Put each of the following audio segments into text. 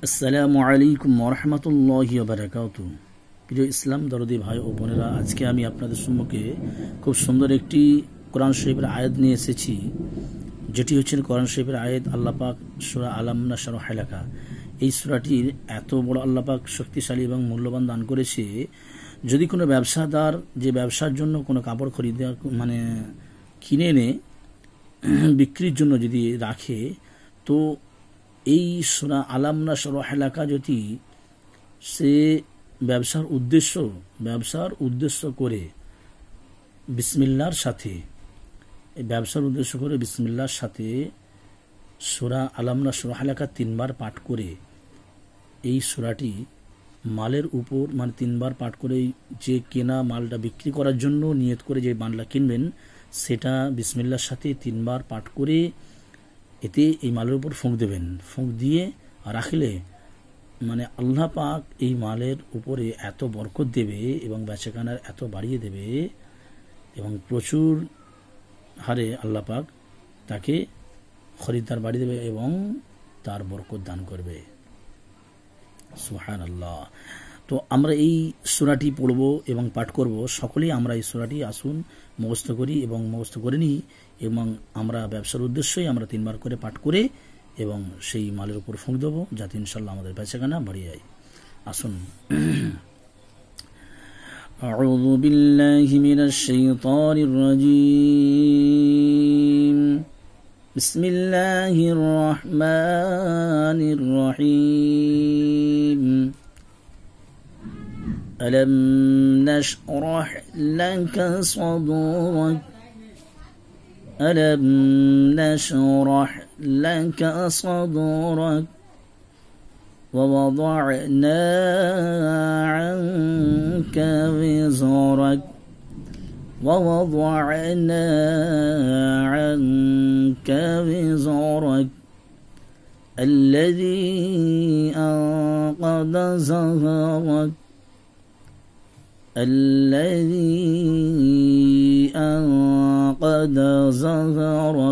আসসালামু আলাইকুম ওয়া রাহমাতুল্লাহি ওয়া বারাকাতুহু। প্রিয় ইসলাম দরদি ভাই ও বোনেরা, আজকে আমি আপনাদের সম্মুখে খুব সুন্দর একটি কোরআন শরীফের আয়াত নিয়ে এসেছি, যেটি হচ্ছে কোরআন শরীফের আয়াত। আল্লাহ পাক সূরা আলাম নাশরাহ লাকা, এই সূরাটির এত বড় আল্লাহ পাক শক্তিশালী এবং মূল্যবান দান করেছে। যদি কোনো ব্যবসাদার যে ব্যবসার জন্য কোনো কাপড় খরিদে কিনে এনে বিক্রির জন্য যদি রাখে, তো এই সূরা আলাম নাশরাহ লাকা যদি সে ব্যবসার উদ্দেশ্য করে বিসমিল্লাহর সাথে বিসমিল্লাহর সাথে সূরা আলাম নাশরাহ লাকা 3 বার পাঠ করে এই সূরাটি মালের উপর 3 বার পাঠ করে যে কেনা মালটা বিক্রি করার জন্য নিয়ত করে যে মালটা কিনবেন, সেটা বিসমিল্লাহর সাথে 3 বার পাঠ করে এতে এই মালের উপর ফুঁক দেবেন। ফুঁক দিয়ে রাখলে আল্লাহ পাক এই মালের উপরে এত বরকত দেবে এবং বেচাকেনার এত বাড়িয়ে দেবে এবং প্রচুর হারে আল্লাহ পাক তাকে খরিদ্দার বাড়িয়ে দেবে এবং তার বরকত দান করবে। সুবহানাল্লাহ। তো আমরা এই সূরাটি পড়ব এবং পাঠ করব। সকলেই আমরা এই সূরাটি আসুন মুখস্থ করি এবং মুখস্থ করে নিই, এবং আমরা ব্যবসার উদ্দেশ্যই আমরা 3 বার করে পাঠ করে এবং সেই মালের উপর ফুঁক দেবো, যাতে ইনশাল্লাহ আমাদের বেচাকেনা বাড়িয়ে যায়। আসুন। আউযু বিল্লাহি মিনাশ শাইতানির রাজীম। বিসমিল্লাহির রহমানির রহিম। ألم نشرح لك صدرك ألم نشرح لك صدرك ووضعنا عنك وزرك ووضعنا عنك وزرك الذي أنقض ظهرك أنقض ظهرك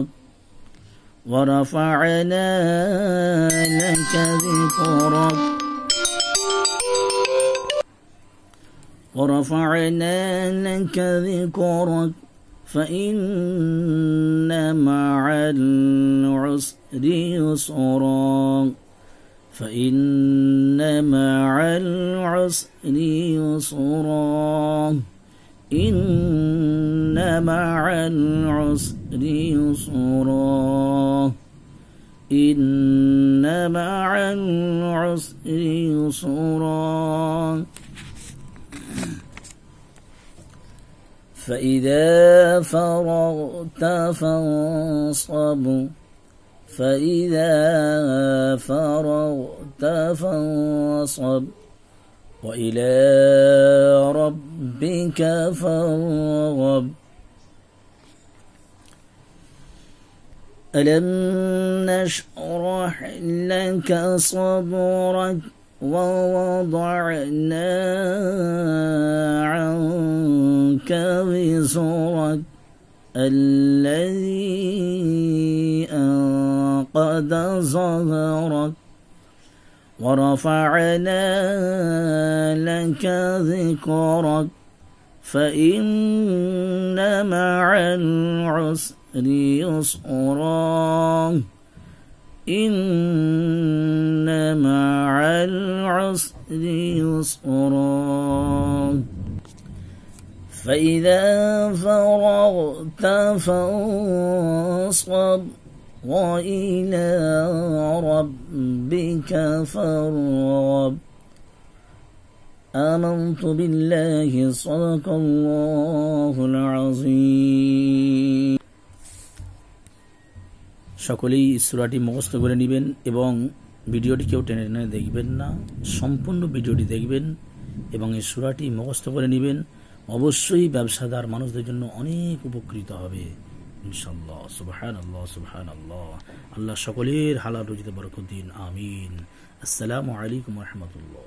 ورفعنا لك ذكرك فإن مع العسر يسرا فإن مع العسر يسرا إن مع العسر يسرا إن مع العسر يسرا فإذا فرغت فانصب وإلى ربك فارغب ألم نشرح لك صدرك ووضعنا عنك وزرك الذي أنقض ظهرك ورفعنا لك ذكرك فإن مع العسر يسرا إن مع العسر يسرا فإذا فرغت فانصب وإلى ربك فارغب آمنت بالله صدق الله العظيم। সকলেই সূরাটি মুখস্থ করে নেবেন এবং ভিডিওটি কেউ টেনে টেনে দেখবেন না, সম্পূর্ণ ভিডিওটি দেখবেন এবং এই সূরাটি মুখস্থ করে নেবেন। অবশ্যই ব্যবসাদার মানুষদের জন্য অনেক উপকৃত হবে ইনশাআল্লাহ। সুবহানাল্লাহ সুবহানাল্লাহ। আল্লাহ সকলের হালাল রুজিতে বরকত দিন, আমিন। আসসালামু আলাইকুম ওয়া রাহমাতুল্লাহ।